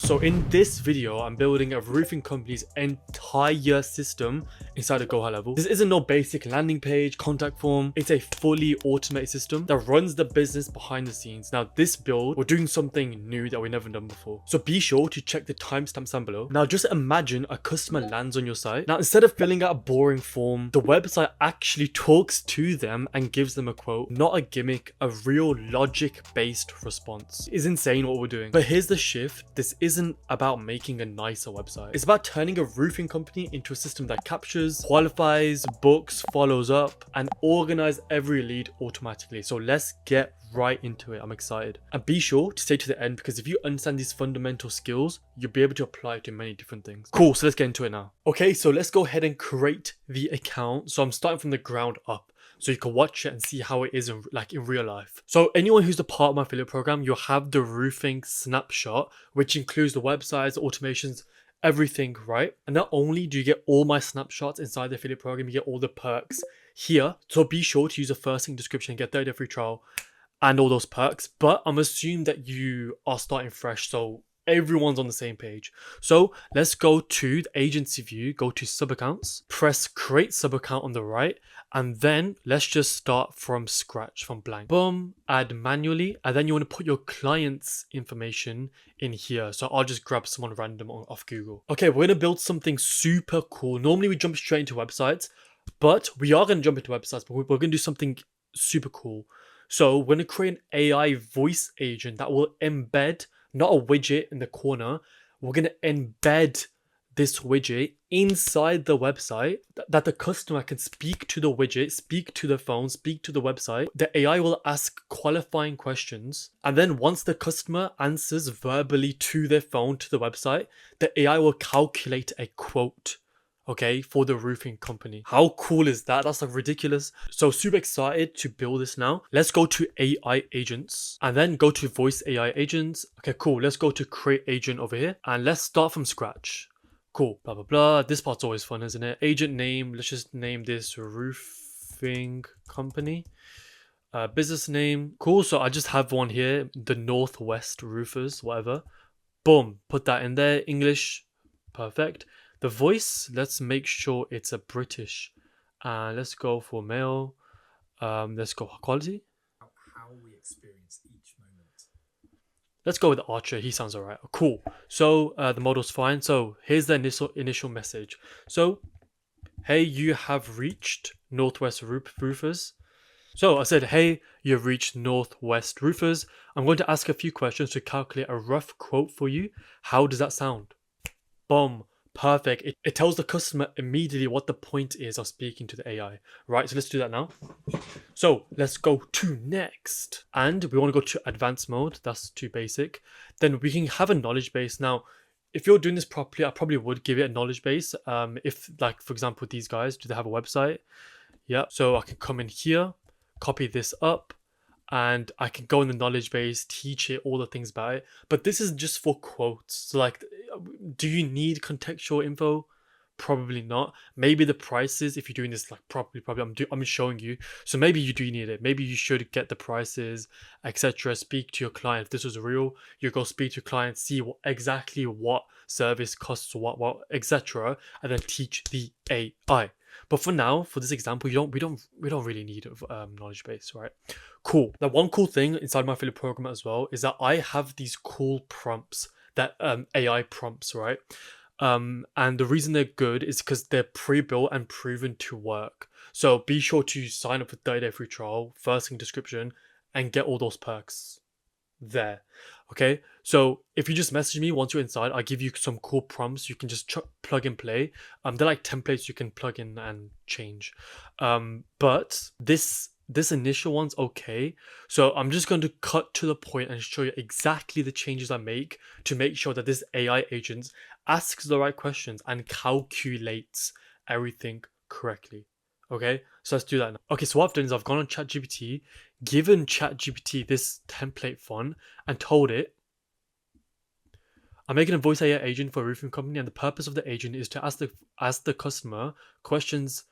So in this video, I'm building a roofing company's entire system inside of GoHighLevel. This isn't no basic landing page, contact form. It's a fully automated system that runs the business behind the scenes. Now this build, we're doing something new that we've never done before. So be sure to check the timestamps down below. Now just imagine a customer lands on your site. Now instead of filling out a boring form, the website actually talks to them and gives them a quote, not a gimmick, a real logic-based response. It's insane what we're doing. But here's the shift. This isn't about making a nicer website. It's about turning a roofing company into a system that captures, qualifies, books, follows up, and organizes every lead automatically. So let's get right into it. I'm excited. And be sure to stay to the end, because if you understand these fundamental skills, you'll be able to apply it to many different things. Cool, so let's get into it now. Okay, so let's go ahead and create the account. So I'm starting from the ground up, so you can watch it and see how it is in real life. So anyone who's a part of my affiliate program, you'll have the roofing snapshot, which includes the websites, the automations, everything, right? And not only do you get all my snapshots inside the affiliate program, you get all the perks here. So be sure to use the first link description and get 30-day free trial and all those perks. But I'm assuming that you are starting fresh, so everyone's on the same page. So let's go to the agency view, go to sub accounts, press create sub account on the right, and then let's just start from scratch, from blank. Boom, add manually, and then you want to put your client's information in here. So I'll just grab someone random off Google. Okay, we're gonna build something super cool. Normally we jump straight into websites, but we are gonna jump into websites, but we're gonna do something super cool. So we're gonna create an AI voice agent that will embed, not a widget in the corner. We're going to embed this widget inside the website that the customer can speak to the widget, speak to the phone, speak to the website. The AI will ask qualifying questions. And then once the customer answers verbally to their phone, to the website, the AI will calculate a quote, okay, for the roofing company. How cool is that? That's like ridiculous. So super excited to build this now. Let's go to AI agents and then go to voice AI agents. Okay, cool. Let's go to create agent over here and let's start from scratch. Cool, blah, blah, blah. This part's always fun, isn't it? Agent name, let's just name this roofing company. Business name, cool. So I just have one here, the Northwest Roofers, whatever. Boom, put that in there. English, perfect. The voice, let's make sure it's a British. Let's go for male. Let's go quality. How we experience each moment. Let's go with Archer. He sounds alright. Cool. So the model's fine. So here's the initial message. So, hey, you have reached Northwest Roofers. So I said, hey, you've reached Northwest Roofers. I'm going to ask a few questions to calculate a rough quote for you. How does that sound? Boom. Perfect. It tells the customer immediately what the point is of speaking to the AI, right? So let's do that now. So let's go to next. And we want to go to advanced mode. That's too basic. Then we can have a knowledge base. Now, if you're doing this properly, I probably would give it a knowledge base. If like, for example, these guys, do they have a website? Yeah. So I can come in here, copy this up, and I can go in the knowledge base, teach it all the things about it. But this is just for quotes. So like, do you need contextual info? Probably not. Maybe the prices, if you're doing this like properly, I'm showing you. So maybe you do need it. Maybe you should get the prices, etc. Speak to your client. If this was real, you go speak to your client, see exactly what service costs what, etc. And then teach the AI. But for now, for this example, we don't really need a knowledge base, right? Cool. Now, one cool thing inside my affiliate program as well is that I have these cool prompts, that AI prompts, right? And the reason they're good is because they're pre-built and proven to work. So be sure to sign up for 30-day free trial, first link description, and get all those perks there. Okay, so if you just message me once you're inside, I'll give you some cool prompts you can just plug and play. They're like templates you can plug in and change. But this initial one's okay. So I'm just going to cut to the point and show you exactly the changes I make to make sure that this AI agent asks the right questions and calculates everything correctly. Okay, so let's do that now. Okay, so what I've done is I've gone on ChatGPT, given ChatGPT this template font, and told it, I'm making a voice AI agent for a roofing company, and the purpose of the agent is to ask the customer questions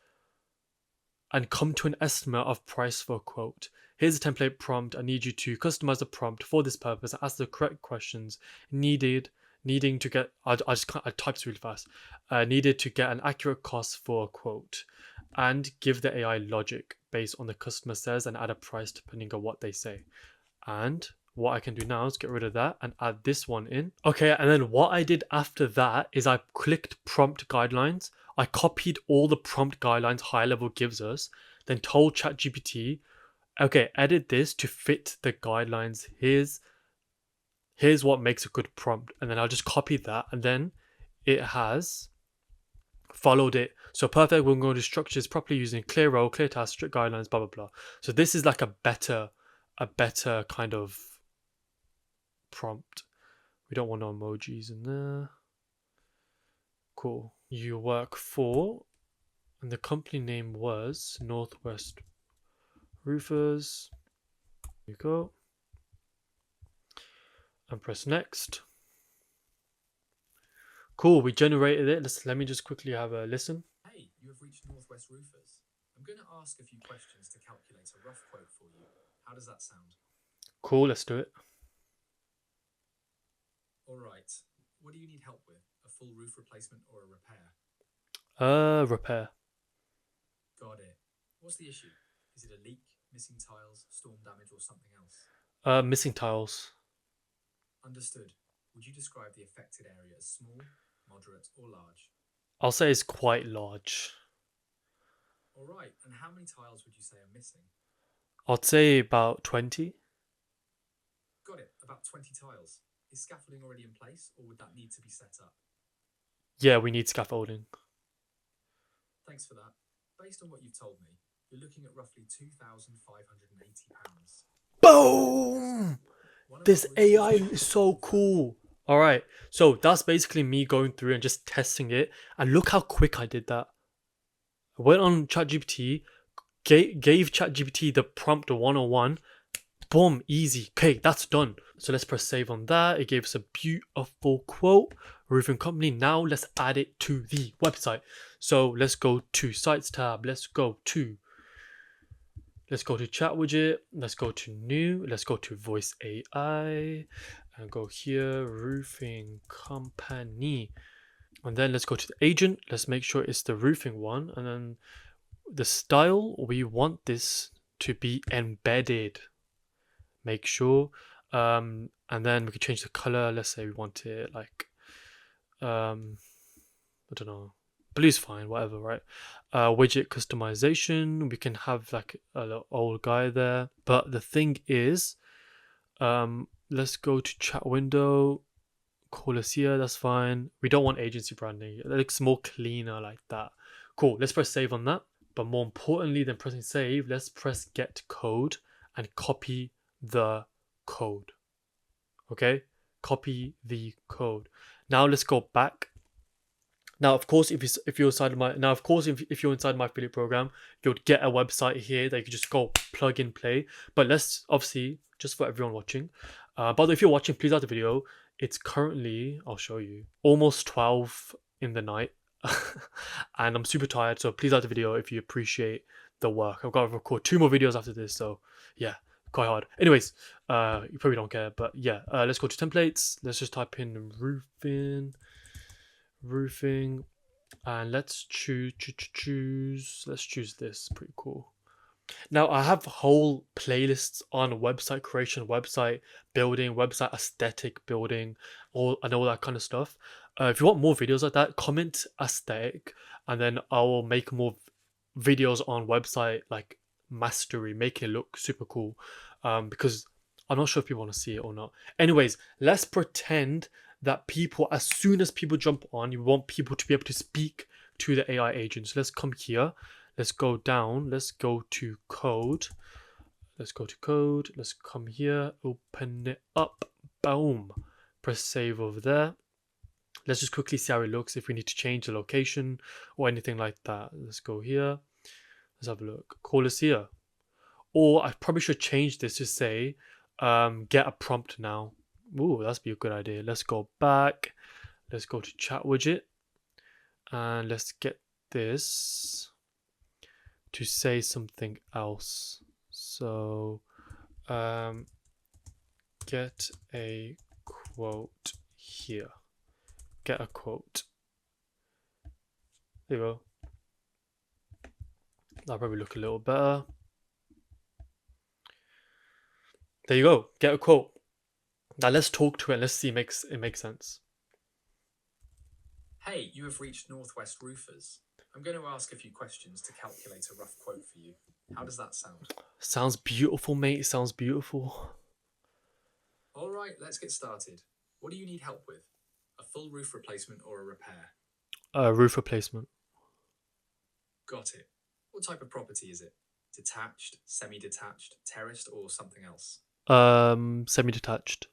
and come to an estimate of price for a quote. Here's a template prompt. I need you to customize the prompt for this purpose, ask the correct questions needed needing to get, I just can't, I typed really fast. Needed to get an accurate cost for a quote and give the AI logic based on the customer says and add a price depending on what they say. And what I can do now is get rid of that and add this one in. Okay, and then what I did after that is I clicked prompt guidelines. I copied all the prompt guidelines Highlevel gives us, then told ChatGPT, okay, edit this to fit the guidelines. Here's what makes a good prompt. And then I'll just copy that, and then it has followed it. So perfect, we're going to structures properly using clear role, clear task, strict guidelines, blah blah blah. So this is like a better kind of prompt. We don't want no emojis in there. Cool. You work for, and the company name was Northwest Roofers. There you go. And press next. Cool, we generated it. Let me just quickly have a listen. Hey, you have reached Northwest Roofers. I'm going to ask a few questions to calculate a rough quote for you. How does that sound? Cool, let's do it. All right. What do you need help with? A full roof replacement or a repair? Repair. Got it. What's the issue? Is it a leak, missing tiles, storm damage, or something else? Missing tiles. Understood. Would you describe the affected area as small, moderate, or large? I'll say it's quite large. All right. And how many tiles would you say are missing? I'd say about 20. Got it. About 20 tiles. Is scaffolding already in place, or would that need to be set up? Yeah, we need scaffolding. Thanks for that. Based on what you've told me, you're looking at roughly £2,580. Boom! One of This our AI roofers- is so cool. All right, so that's basically me going through and just testing it. And look how quick I did that. I went on ChatGPT, gave ChatGPT the prompt 101. Boom, easy. Okay, that's done. So let's press save on that. It gave us a beautiful quote. Roofing company. Now let's add it to the website. So let's go to sites tab. Let's go to chat widget. Let's go to new. Let's go to voice AI and go here, roofing company. And then let's go to the agent. Let's make sure it's the roofing one. And then the style, we want this to be embedded. Make sure. And then we can change the color. Let's say we want it like, I don't know, blue's fine, whatever, right? Widget customization, we can have like a little old guy there. But the thing is, let's go to chat window, call us here, that's fine. We don't want agency branding. It looks more cleaner like that. Cool, let's press save on that. But more importantly than pressing save, let's press get code and copy the code. Okay, copy the code. Now let's go back. Now, of course, if you're inside my if you're inside my affiliate program, you'll get a website here that you can just go plug and play. But let's obviously just for everyone watching. But if you're watching, please like the video. It's currently, I'll show you, almost 12 in the night, and I'm super tired. So please like the video if you appreciate the work. I've got to record 2 more videos after this, so yeah, quite hard. Anyways, you probably don't care, but yeah, let's go to templates. Let's just type in roofing, and let's choose this. Pretty cool. Now I have whole playlists on website creation, website building, website aesthetic building, all that kind of stuff. If you want more videos like that, comment aesthetic, and then I will make more videos on website like mastery, making it look super cool. Because I'm not sure if people want to see it or not. Anyways, let's pretend that people, as soon as people jump on, you want people to be able to speak to the AI agent. So let's come here. Let's go down. Let's go to code. Let's come here. Open it up. Boom. Press save over there. Let's just quickly see how it looks. If we need to change the location or anything like that. Let's go here. Let's have a look. Call us here. Or I probably should change this to say, get a prompt now. Ooh, that'd be a good idea. Let's go back. Let's go to chat widget. And let's get this to say something else. So get a quote here. get a quote. There you go. That'll probably look a little better. There you go. Get a quote. Now let's talk to it. Let's see if it makes sense. Hey, you have reached Northwest Roofers. I'm going to ask a few questions to calculate a rough quote for you. How does that sound? Sounds beautiful, mate. Sounds beautiful. All right, let's get started. What do you need help with? A full roof replacement or a repair? Roof replacement. Got it. What type of property is it? Detached, semi-detached, terraced, or something else? Semi-detached.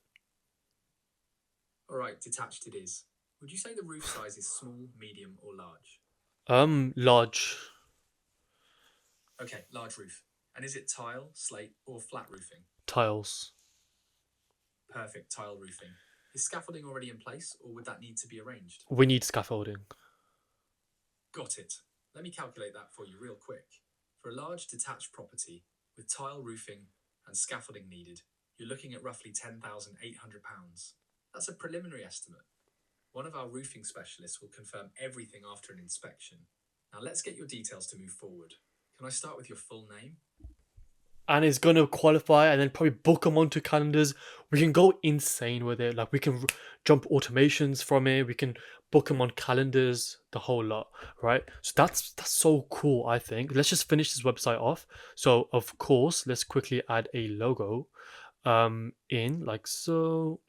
All right, detached it is. Would you say the roof size is small, medium, or large? Large. Okay, large roof. And is it tile, slate, or flat roofing? Tiles. Perfect, tile roofing. Is scaffolding already in place, or would that need to be arranged? We need scaffolding. Got it. Let me calculate that for you real quick. For a large detached property with tile roofing and scaffolding needed, you're looking at roughly £10,800. That's a preliminary estimate. One of our roofing specialists will confirm everything after an inspection. Now let's get your details to move forward. Can I start with your full name? And it's going to qualify and then probably book them onto calendars. We can go insane with it. Like we can jump automations from it. We can book them on calendars, the whole lot, right? So that's so cool, I think. Let's just finish this website off. So of course, let's quickly add a logo in like so.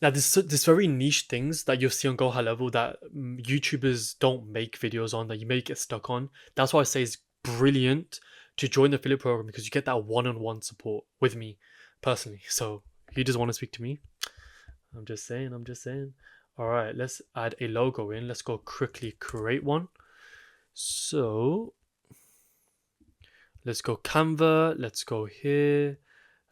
Now, there's very niche things that you'll see on GoHighLevel that YouTubers don't make videos on, that you may get stuck on. That's why I say it's brilliant to join the affiliate program, because you get that one-on-one support with me personally. So if you just want to speak to me, I'm just saying. All right, let's add a logo in. Let's go quickly create one. So let's go Canva. Let's go here.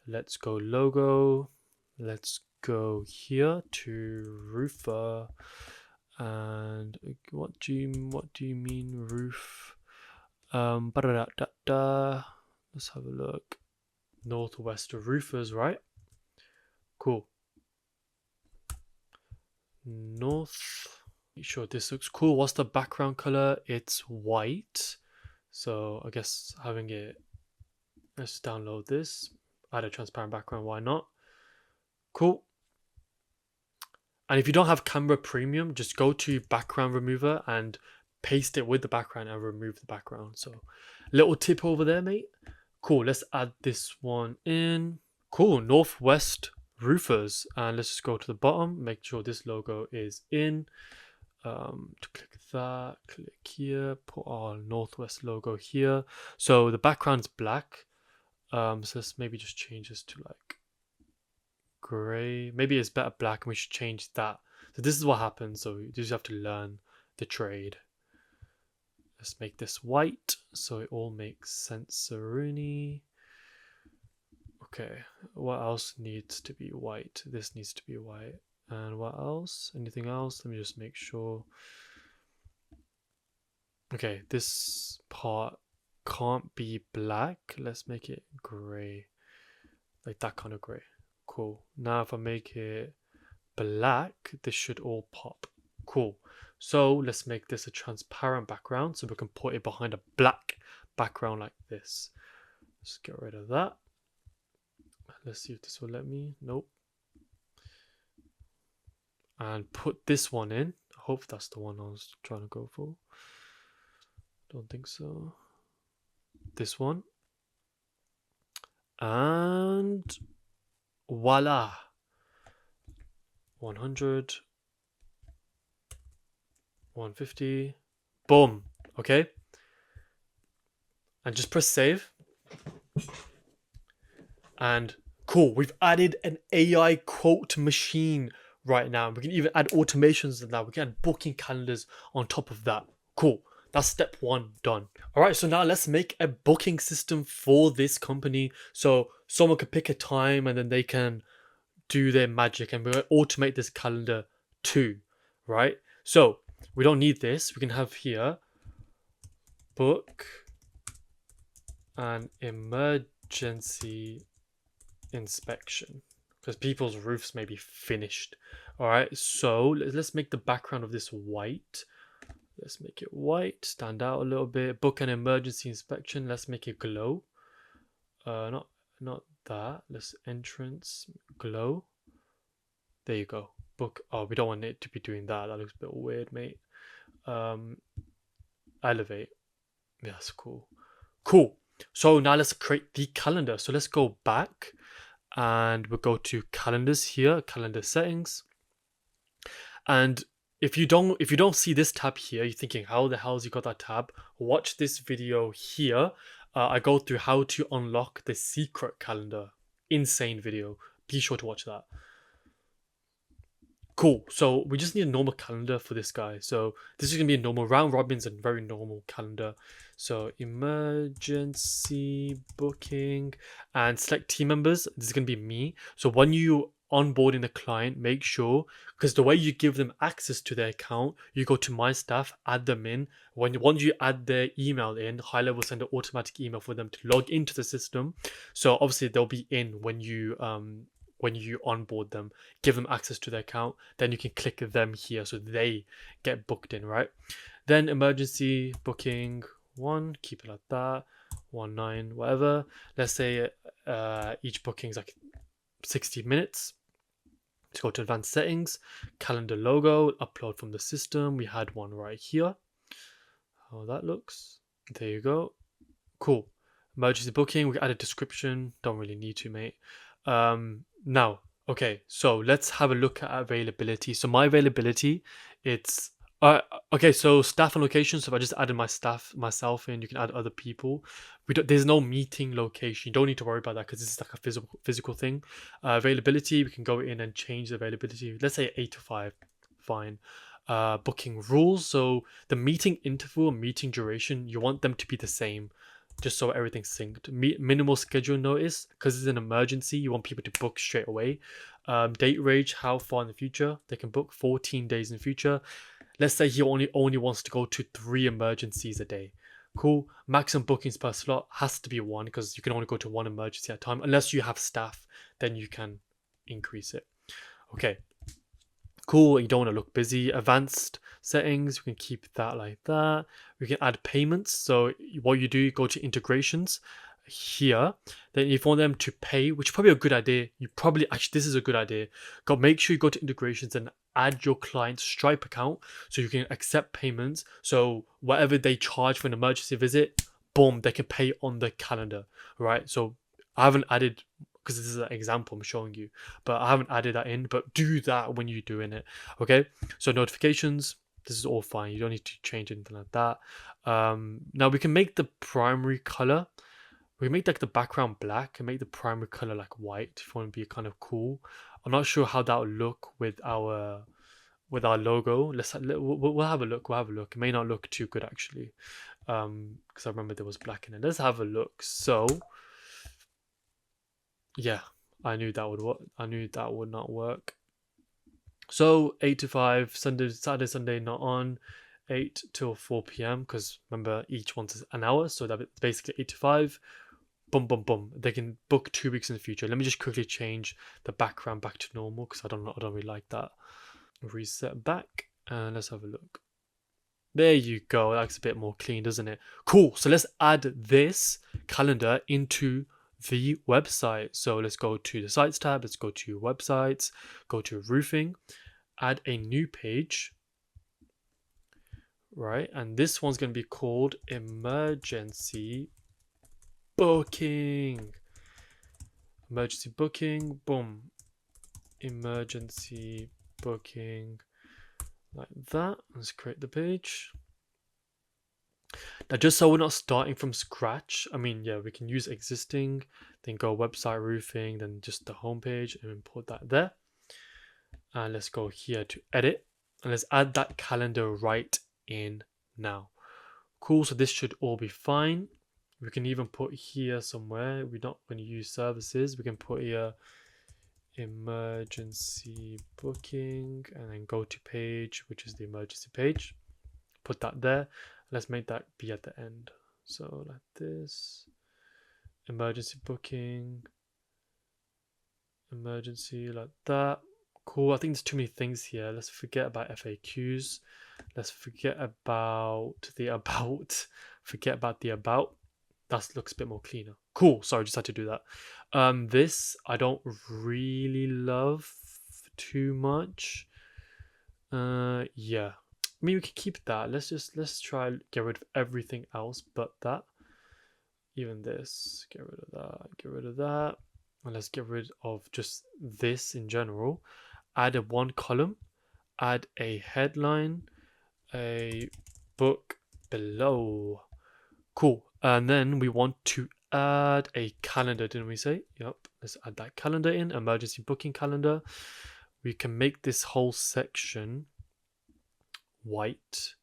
Let's go logo. Let's go here to roofer. And what do you mean roof? Let's have a look. Northwest Roofers, right? Cool. North. Sure, this looks cool. What's the background color? It's white. So I guess having it. Let's download this. Add a transparent background. Why not? Cool. And if you don't have Canva Premium, just go to background remover and paste it with the background and remove the background. So little tip over there, mate. Cool. Let's add this one in. Cool. Northwest Roofers. And let's just go to the bottom. Make sure this logo is in. To click that, click here, put our Northwest logo here. So the background's black. So let's maybe just change this to like gray. Maybe it's better black, and we should change that. So this is what happens. So you just have to learn the trade. Let's make this white so it all makes sense, Rooney. Okay, what else needs to be white? This needs to be white. And what else? Anything else? Let me just make sure. Okay, this part can't be black. Let's make it gray. Like that kind of gray. Cool. Now if I make it black, this should all pop. Cool. So let's make this a transparent background so we can put it behind a black background like this. Let's get rid of that. Let's see if this will let me. Nope. And put this one in. I hope that's the one I was trying to go for. Don't think so. This one. And voila. 100. 150. Boom. Okay. And just press save. And cool. We've added an AI quote machine right now. We can even add automations in that. We can add booking calendars on top of that. Cool. That's step one done. All right, so now let's make a booking system for this company so someone can pick a time and then they can do their magic, and we're going to automate this calendar too, right? So we don't need this. We can have here book an emergency inspection because people's roofs may be finished All right, so let's make the background of this white. Let's make it white, stand out a little bit. Book an emergency inspection. Let's make it glow. Not that. Let's entrance glow. There you go. Book. Oh, we don't want it to be doing that. That looks a bit weird, mate. Elevate. Yeah, that's cool. Cool. So now let's create the calendar. So let's go back and we'll go to calendars here, calendar settings. And if you don't see this tab here, you're thinking, how the hell's you got that tab? Watch this video here. I go through how to unlock the secret calendar. Insane video. Be sure to watch that. Cool. So we just need a normal calendar for this guy. So this is gonna be a normal round robins and very normal calendar. So emergency booking and select team members. This is gonna be me. So when you onboarding the client, make sure, because the way you give them access to their account, you go to my staff, add them in. Once you add their email in, Highlevel will send an automatic email for them to log into the system. So obviously they'll be in when you onboard them, give them access to their account, then you can click them here so they get booked in, right? Then emergency booking 1, keep it like that, 19, whatever. Let's say each booking is like 60 minutes. Let's go to advanced settings, calendar logo, upload from the system. We had one right here. How that looks. There you go. Cool. Emergency booking, we can add a description. Don't really need to, mate. Now, okay, so let's have a look at availability. So my availability, it's okay. So staff and location. So if I just added myself in, you can add other people. There's no meeting location. You don't need to worry about that because this is like a physical thing. Availability, we can go in and change the availability. Let's say 8 to 5, fine. Booking rules. So the meeting interval and meeting duration, you want them to be the same, just so everything's synced. Minimal schedule notice, because it's an emergency, you want people to book straight away. Date range, how far in the future they can book, 14 days in the future. Let's say he only wants to go to 3 emergencies a day. Cool. Maximum bookings per slot has to be 1 because you can only go to 1 emergency at a time. Unless you have staff, then you can increase it. Okay. Cool. You don't want to look busy. Advanced settings, we can keep that like that. We can add payments. So what you do, you go to integrations here. Then if you want them to pay, which is probably a good idea, this is a good idea. Make sure you go to integrations and add your client's Stripe account so you can accept payments. So whatever they charge for an emergency visit, boom, they can pay on the calendar, right? So I haven't added, because this is an example I'm showing you, but I haven't added that in, but do that when you're doing it. Okay, so notifications, this is all fine, you don't need to change anything like that. Now we can make the primary color, we can make like the background black and make the primary color like white if you want to be kind of cool. I'm not sure how that will look with our logo. We'll have a look. It may not look too good actually, because I remember there was black in it. Let's have a look. So yeah, I knew that would work. I knew that would not work. So 8 to 5, Saturday, Sunday not on. 8 till 4 p.m. because remember each one's an hour, so that's basically 8 to 5. Boom, boom, boom. They can book 2 weeks in the future. Let me just quickly change the background back to normal because I don't really like that. Reset back and let's have a look. There you go. That's a bit more clean, doesn't it? Cool. So let's add this calendar into the website. So let's go to the sites tab. Let's go to websites, go to roofing, add a new page. Right. And this one's going to be called emergency booking. Emergency booking. Boom. Emergency booking. Like that. Let's create the page. Now, just so we're not starting from scratch, I mean, yeah, we can use existing, then go website roofing, then just the homepage and import that there. And let's go here to edit and let's add that calendar right in now. Cool. So this should all be fine. We can even put here somewhere. We're not going to use services. We can put here emergency booking and then go to page, which is the emergency page. Put that there. Let's make that be at the end. So like this, emergency booking, emergency like that. Cool. I think there's too many things here. Let's forget about FAQs. Let's forget about the about. Forget about the about. That looks a bit more cleaner. Cool. Sorry, just had to do that. This I don't really love too much. Yeah. I mean, we can keep that. Let's try get rid of everything else but that. Even this. Get rid of that. Get rid of that. And let's get rid of just this in general. Add a one column. Add a headline. A book below. Cool. And then we want to add a calendar, didn't we say? Yep. Let's add that calendar in. Emergency booking calendar. We can make this whole section white.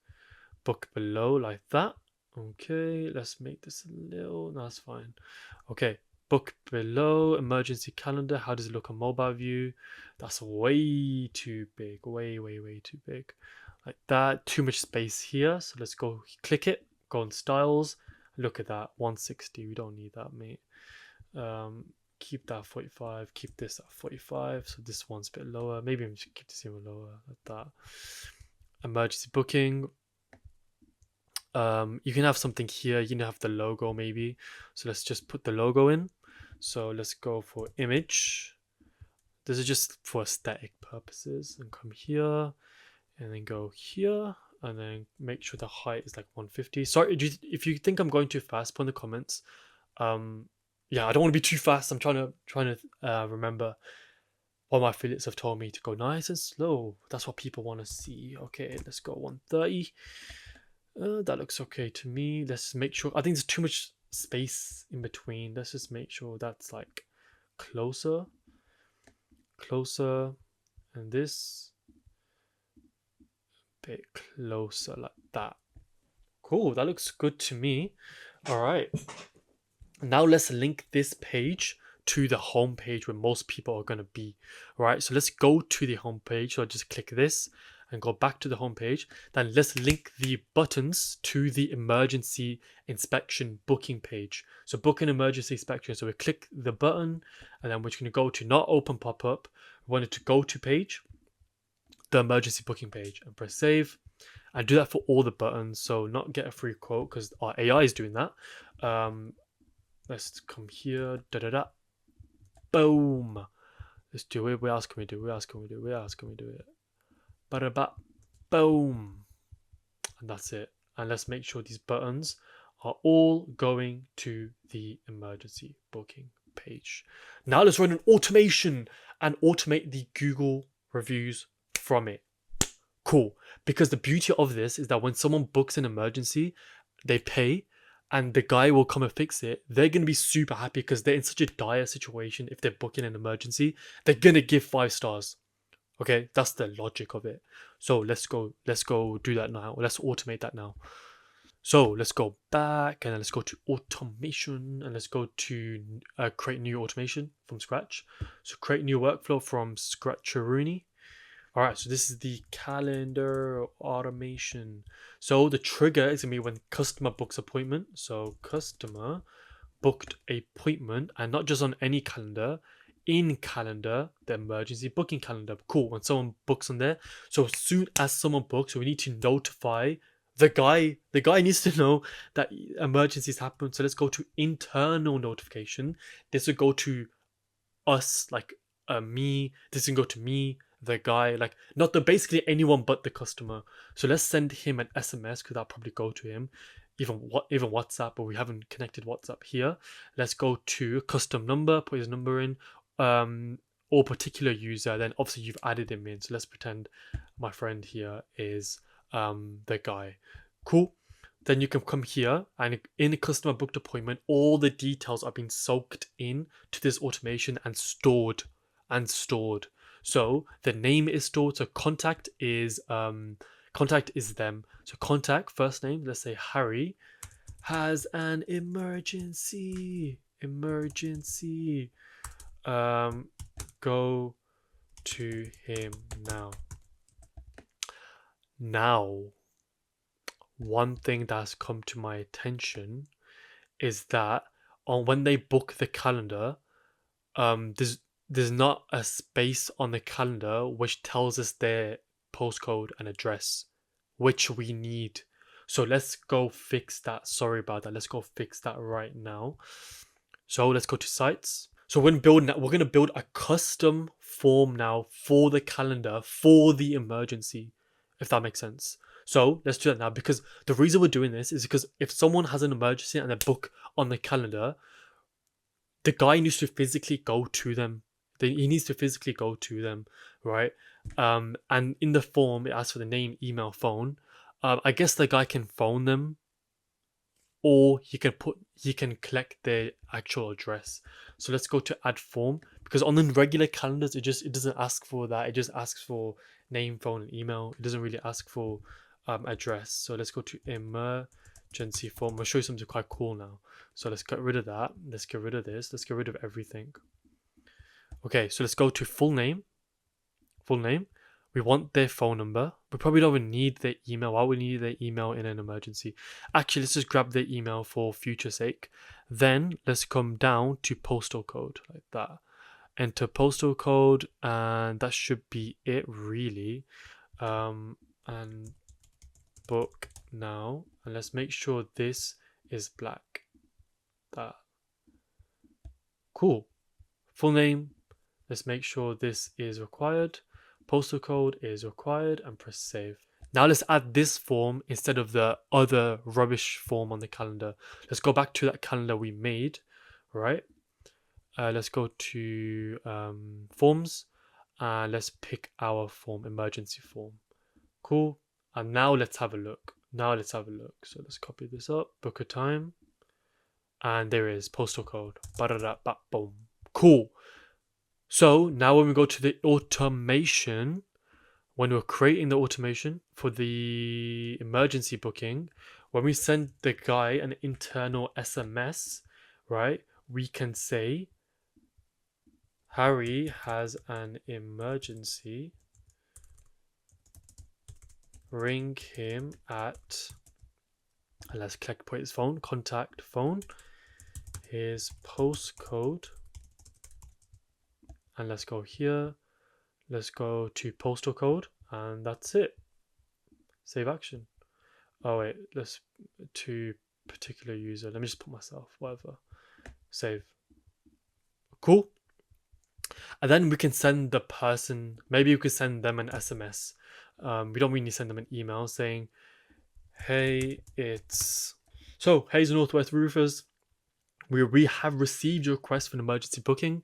Book below like that. Okay. Let's make this a little. No, that's fine. Okay. Book below. Emergency calendar. How does it look on mobile view? That's way too big. Way too big. Like that. Too much space here. So let's go click it. Go on styles. Look at that, 160. We don't need that, mate. Keep that 45. Keep this at 45. So this one's a bit lower. Maybe we should keep this even lower, like that. Emergency booking. You can have something here. You can have the logo maybe. So let's just put the logo in. So let's go for image. This is just for aesthetic purposes. And come here, and then go here. And then make sure the height is like 150. Sorry, if you think I'm going too fast, put in the comments. Yeah, I don't want to be too fast. I'm trying to remember what my affiliates have told me to go nice and slow. That's what people want to see. Okay, let's go 130. That looks okay to me. Let's make sure. I think there's too much space in between. Let's just make sure that's like closer, and this bit closer like that. Cool, that looks good to me. All right, now let's link this page to the home page where most people are going to be. All right, so let's go to the home page. So I just click this and go back to the home page. Then let's link the buttons to the emergency inspection booking page. So book an emergency inspection. So we click the button and then we're just going to go to not open pop-up. We want it to go to page, the emergency booking page, and press save. And do that for all the buttons. So not get a free quote because our AI is doing that. Let's come here. Boom. Let's do it. Where else can we do it? Ba-da-ba. Boom. And that's it. And let's make sure these buttons are all going to the emergency booking page. Now let's run an automation and automate the Google reviews from it. Cool. Because the beauty of this is that when someone books an emergency, they pay and the guy will come and fix it. They're going to be super happy because they're in such a dire situation. If they're booking an emergency, they're going to give 5 stars. Okay, that's the logic of it. So let's go do that now. Let's automate that now. So let's go back and then let's go to automation and let's go to create new automation from scratch. So create new workflow from Scratcheroonie. All right, so this is the calendar automation. So the trigger is gonna be when customer books appointment. So customer booked appointment, and not just on any calendar, in calendar, the emergency booking calendar. Cool, when someone books on there. So as soon as someone books, we need to notify the guy. The guy needs to know that emergencies happen. So let's go to internal notification. This will go to us, like me. This can go to me, the guy, like not the basically anyone but the customer. So let's send him an SMS because that'll probably go to him, even WhatsApp, but we haven't connected WhatsApp here. Let's go to custom number, put his number in, or particular user. Then obviously you've added him in. So let's pretend my friend here is the guy. Cool. Then you can come here and in a customer booked appointment, all the details are being soaked in to this automation and stored. So the name is stored. So contact is them. So contact first name. Let's say Harry has an emergency. Go to him now. Now, one thing that's come to my attention is that when they book the calendar, there's there's not a space on the calendar which tells us their postcode and address, which we need. So let's go fix that. Sorry about that. Let's go fix that right now. So let's go to sites. So we're going to build a custom form now for the calendar for the emergency, if that makes sense. So let's do that now, because the reason we're doing this is because if someone has an emergency and they book on the calendar, the guy needs to physically go to them. He needs to physically go to them, right? And in the form, it asks for the name, email, phone. I guess the guy can phone them, or he can collect their actual address. So let's go to add form, because on the regular calendars it doesn't ask for that. It just asks for name, phone, and email. It doesn't really ask for address. So let's go to emergency form. I'll show you something quite cool now. So let's get rid of that. Let's get rid of this. Let's get rid of everything. Okay, so let's go to full name. We want their phone number. We probably don't even need their email. Why would we need their email in an emergency? Actually, let's just grab their email for future sake. Then let's come down to postal code, like that. Enter postal code, and that should be it, really. And book now. And let's make sure this is black. That. Cool. Full name. Let's make sure this is required. Postal code is required, and press save. Now let's add this form instead of the other rubbish form on the calendar. Let's go back to that calendar we made, right? Let's go to forms, and let's pick our form, emergency form. Cool. And now let's have a look. So let's copy this up, book a time, and there is postal code. Boom. Cool. So now when we go to the automation, when we're creating the automation for the emergency booking, when we send the guy an internal SMS, right, we can say, Harry has an emergency, ring him at, and let's put his phone, contact phone, his postcode, and let's go here, let's go to postal code, and that's it. Save action. Oh wait, let's to particular user. Let me just put myself, whatever. Save. Cool. And then we can send the person, maybe we could send them an SMS. We don't really send them an email saying, hey, it's Hayes Northwest Roofers. We have received your request for an emergency booking.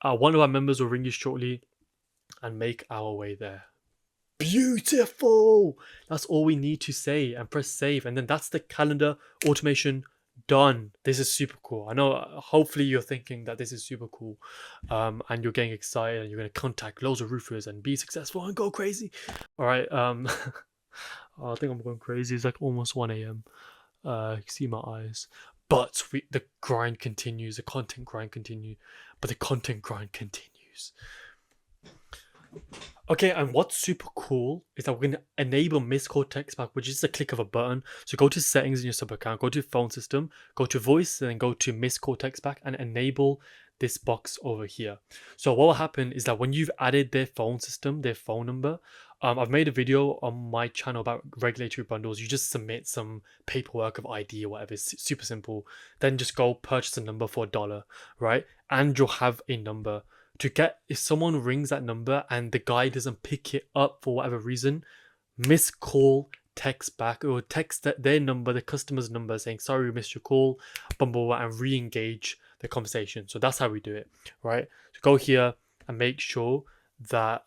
One of our members will ring you shortly and make our way there. Beautiful! That's all we need to say, and press save, and then that's the calendar automation done. This is super cool. I know, hopefully you're thinking that this is super cool, and you're getting excited, and you're going to contact loads of roofers and be successful and go crazy. All right. I think I'm going crazy. It's like almost 1 a.m. You can see my eyes. But the grind continues. The content grind continues. Okay, and what's super cool is that we're going to enable missed call text back, which is a click of a button. So go to settings in your sub account, go to phone system, go to voice, and then go to missed call text back and enable this box over here. So what will happen is that when you've added their phone system, their phone number, I've made a video on my channel about regulatory bundles. You just submit some paperwork of ID or whatever. It's super simple. Then just go purchase a number for $1, right? And you'll have a number. If someone rings that number and the guy doesn't pick it up for whatever reason, miss call, text back, or text their number, the customer's number, saying, sorry, we missed your call, and re-engage the conversation. So that's how we do it, right? So go here and make sure that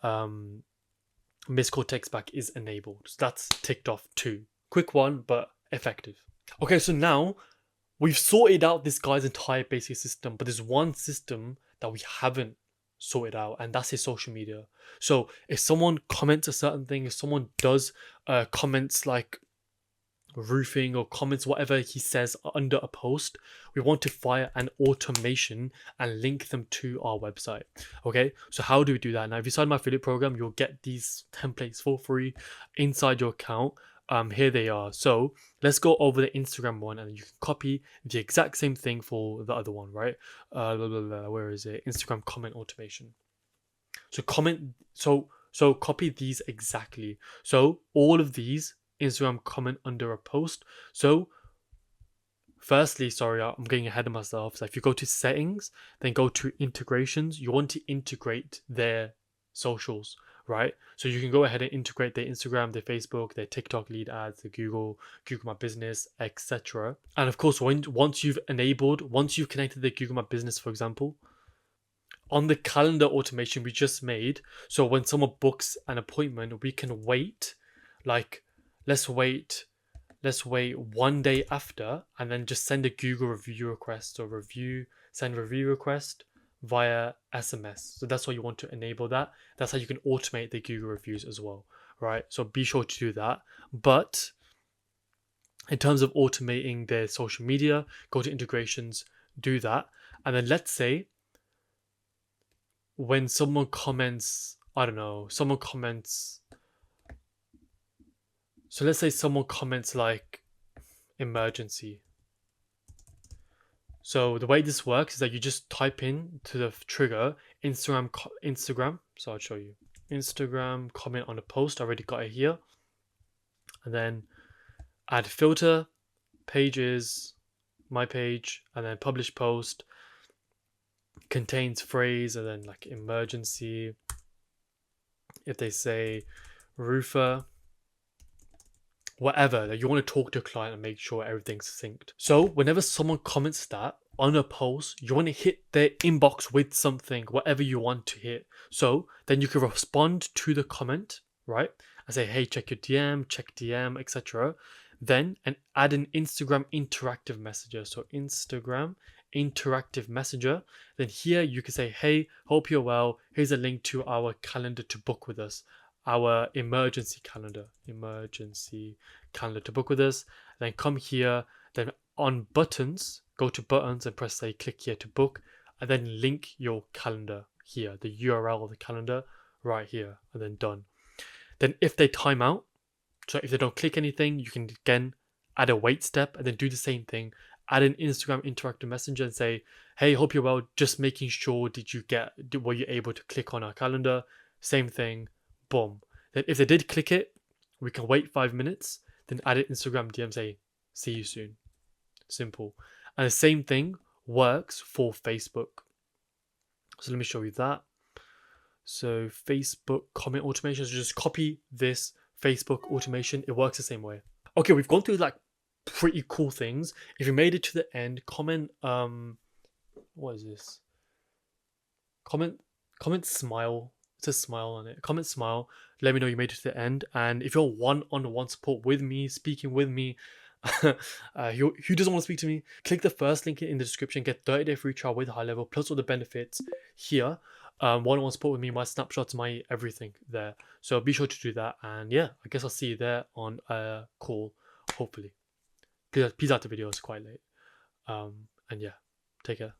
missed call text back is enabled. So that's ticked off too. Quick one, but effective. Okay, so now we've sorted out this guy's entire basic system, but there's one system that we haven't sorted out, and that's his social media. So if someone comments a certain thing, if someone does comments like roofing or comments whatever he says under a post, we want to fire an automation and link them to our website. Okay, so how do we do that? Now if you sign my affiliate program, you'll get these templates for free inside your account. here they are. So let's go over the Instagram one, and you can copy the exact same thing for the other one, right? Where is it? Instagram comment automation. So so copy these exactly. So all of these Instagram comment under a post. So firstly, sorry, I'm getting ahead of myself. So if you go to settings, then go to integrations, you want to integrate their socials, right? So you can go ahead and integrate their Instagram, their Facebook, their TikTok lead ads, the Google My Business, etc. And of course, once you've connected the Google My Business, for example, on the calendar automation we just made, so when someone books an appointment, we can wait, like, let's wait 1 day after, and then just send a Google review request or send review request via SMS. So that's why you want to enable that. That's how you can automate the Google reviews as well, right? So be sure to do that. But in terms of automating their social media, go to integrations, do that. And then let's say when someone comments, I don't know, someone comments. So let's say someone comments like emergency. So the way this works is that you just type in to the trigger Instagram. So I'll show you Instagram comment on a post. I already got it here, and then add filter, pages, my page, and then publish post. Contains phrase and then like emergency. If they say roofer, whatever, that you want to talk to a client and make sure everything's synced. So whenever someone comments that on a post, you want to hit their inbox with something, whatever you want to hit. So then you can respond to the comment, right? And say, hey, check your DM, check DM, etc. Then and add an Instagram interactive messenger. So Instagram interactive messenger. Then here you can say, hey, hope you're well. Here's a link to our calendar to book with us. Our emergency calendar to book with us. Then come here, then on buttons, go to buttons and press say click here to book, and then link your calendar here, the URL of the calendar right here, and then done. Then if they time out, so if they don't click anything, you can again add a wait step and then do the same thing. Add an Instagram interactive messenger and say, hey, hope you're well, just making sure were you able to click on our calendar? Same thing, boom. Then if they did click it, we can wait 5 minutes, then add an Instagram DM, say, see you soon. Simple. And the same thing works for Facebook. So let me show you that. So Facebook comment automation, so just copy this Facebook automation. It works the same way. Okay, we've gone through like pretty cool things. If you made it to the end, comment what is this? Comment smile. It says smile on it. Comment smile. Let me know you made it to the end. And if you're one-on-one support with me, speaking with me, who doesn't want to speak to me, click the first link in the description. Get 30-day free trial with Highlevel plus all the benefits here. One-on-one support with me, my snapshots, my everything there. So be sure to do that. And yeah, I guess I'll see you there on a call, hopefully. Please out the video, it's quite late. And yeah, take care.